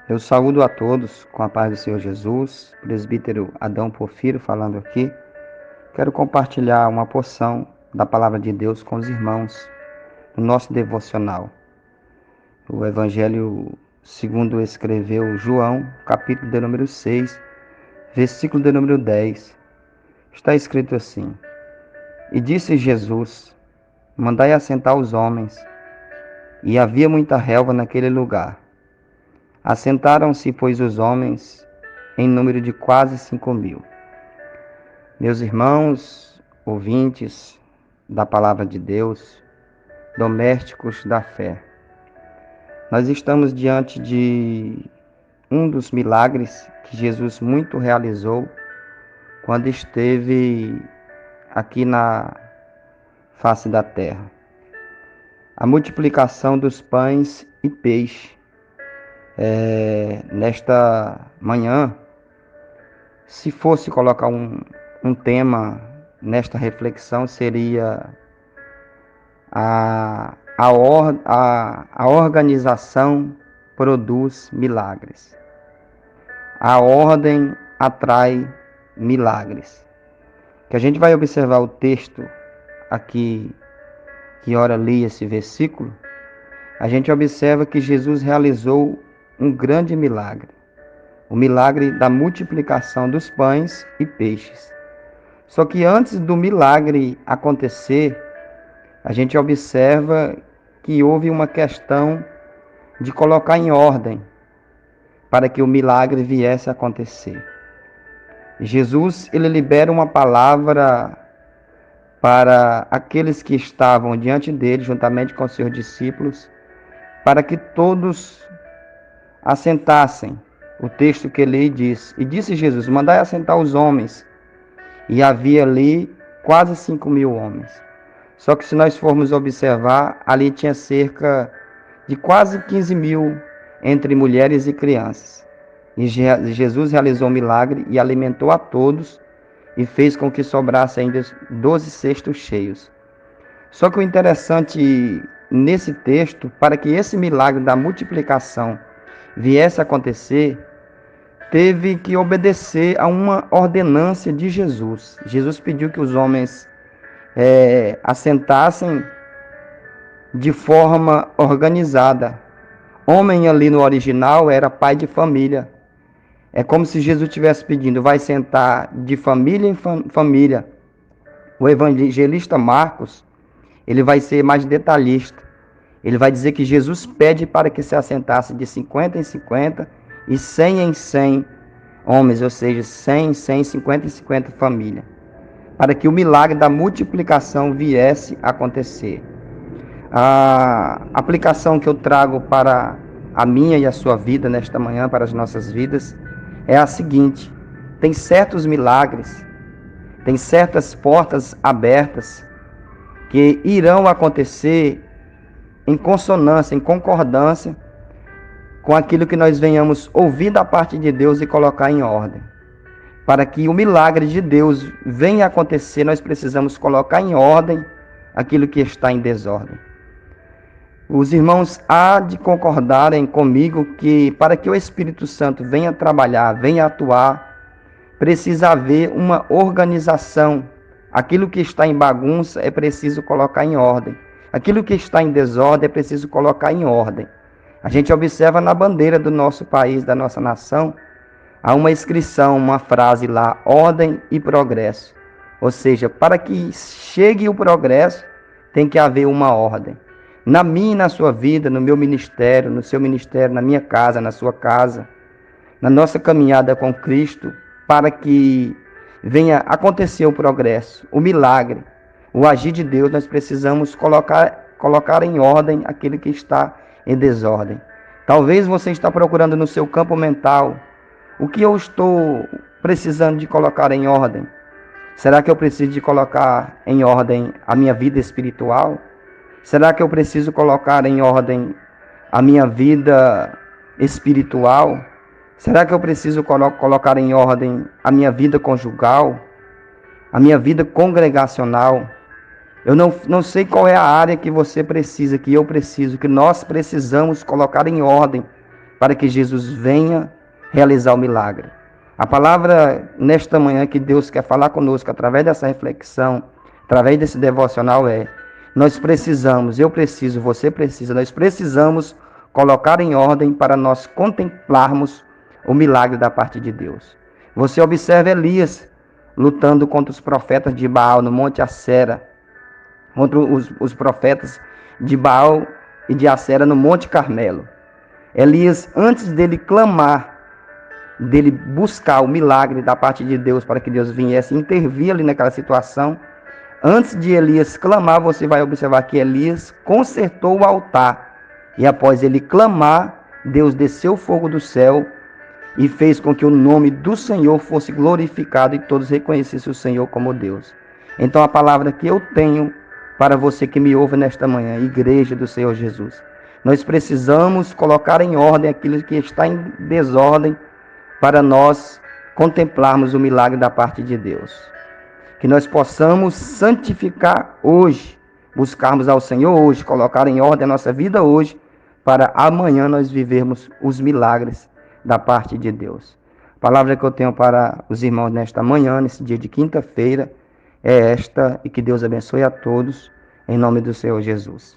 Eu saúdo a todos com a paz do Senhor Jesus, presbítero Adão Porfírio falando aqui. Quero compartilhar uma porção da palavra de Deus com os irmãos no nosso devocional. O Evangelho segundo escreveu João, capítulo de número 6, versículo de número 10. Está escrito assim: E disse Jesus: Mandai assentar os homens. E havia muita relva naquele lugar. Assentaram-se, pois, os homens, em número de quase 5.000. Meus irmãos, ouvintes da palavra de Deus, domésticos da fé, nós estamos diante de um dos milagres que Jesus muito realizou quando esteve aqui na face da terra. A multiplicação dos pães e peixe. Nesta manhã, se fosse colocar um tema nesta reflexão, seria a organização produz milagres. A ordem atrai milagres. Que a gente vai observar o texto aqui, que ora li esse versículo, a gente observa que Jesus realizou um grande milagre, o milagre da multiplicação dos pães e peixes. Só que antes do milagre acontecer, a gente observa que houve uma questão de colocar em ordem para que o milagre viesse a acontecer. Jesus, ele libera uma palavra para aqueles que estavam diante dele, juntamente com seus discípulos, para que todos assentassem. O texto que ele diz: E disse Jesus: Mandai assentar os homens. E havia ali quase 5.000 homens. Só que se nós formos observar, ali tinha cerca de quase 15.000 entre mulheres e crianças. E Jesus realizou um milagre e alimentou a todos e fez com que sobrasse ainda 12 cestos cheios. Só que o interessante nesse texto, para que esse milagre da multiplicação viesse a acontecer, teve que obedecer a uma ordenância de Jesus. Jesus pediu que os homens assentassem de forma organizada. Homem ali no original era pai de família. É como se Jesus estivesse pedindo: vai sentar de família em família. O evangelista Marcos, ele vai ser mais detalhista. Ele vai dizer que Jesus pede para que se assentasse de 50 em 50 e 100 em 100 homens, ou seja, 100 em 100, 50 em 50 famílias, para que o milagre da multiplicação viesse a acontecer. A aplicação que eu trago para a minha e a sua vida nesta manhã, para as nossas vidas, é a seguinte: tem certos milagres, tem certas portas abertas que irão acontecer em consonância, em concordância com aquilo que nós venhamos ouvir da parte de Deus e colocar em ordem. Para que o milagre de Deus venha a acontecer, nós precisamos colocar em ordem aquilo que está em desordem. Os irmãos há de concordarem comigo que para que o Espírito Santo venha trabalhar, venha atuar, precisa haver uma organização. Aquilo que está em bagunça é preciso colocar em ordem. Aquilo que está em desordem é preciso colocar em ordem. A gente observa na bandeira do nosso país, da nossa nação, há uma inscrição, uma frase lá: ordem e progresso. Ou seja, para que chegue o progresso, tem que haver uma ordem. Na minha e na sua vida, no meu ministério, no seu ministério, na minha casa, na sua casa, na nossa caminhada com Cristo, para que venha acontecer o progresso, o milagre, o agir de Deus, nós precisamos colocar em ordem aquilo que está em desordem. Talvez você está procurando no seu campo mental: o que eu estou precisando de colocar em ordem? Será que eu preciso de colocar em ordem a minha vida espiritual? Será que eu preciso colocar em ordem a minha vida espiritual? Será que eu preciso colocar em ordem a minha vida conjugal? A minha vida congregacional? Eu não sei qual é a área que você precisa, que eu preciso, que nós precisamos colocar em ordem para que Jesus venha realizar o milagre. A palavra nesta manhã que Deus quer falar conosco através dessa reflexão, através desse devocional nós precisamos, eu preciso, você precisa, nós precisamos colocar em ordem para nós contemplarmos o milagre da parte de Deus. Você observa Elias lutando contra os profetas de Baal no Monte Acera, contra os profetas de Baal e de Acera no Monte Carmelo. Elias, antes dele clamar, dele buscar o milagre da parte de Deus para que Deus viesse intervir ali naquela situação, antes de Elias clamar, você vai observar que Elias consertou o altar. E após ele clamar, Deus desceu fogo do céu e fez com que o nome do Senhor fosse glorificado e todos reconhecessem o Senhor como Deus. Então a palavra que eu tenho para você que me ouve nesta manhã, Igreja do Senhor Jesus, nós precisamos colocar em ordem aquilo que está em desordem para nós contemplarmos o milagre da parte de Deus. Que nós possamos santificar hoje, buscarmos ao Senhor hoje, colocar em ordem a nossa vida hoje, para amanhã nós vivermos os milagres da parte de Deus. A palavra que eu tenho para os irmãos nesta manhã, nesse dia de quinta-feira, é esta, e que Deus abençoe a todos, em nome do Senhor Jesus.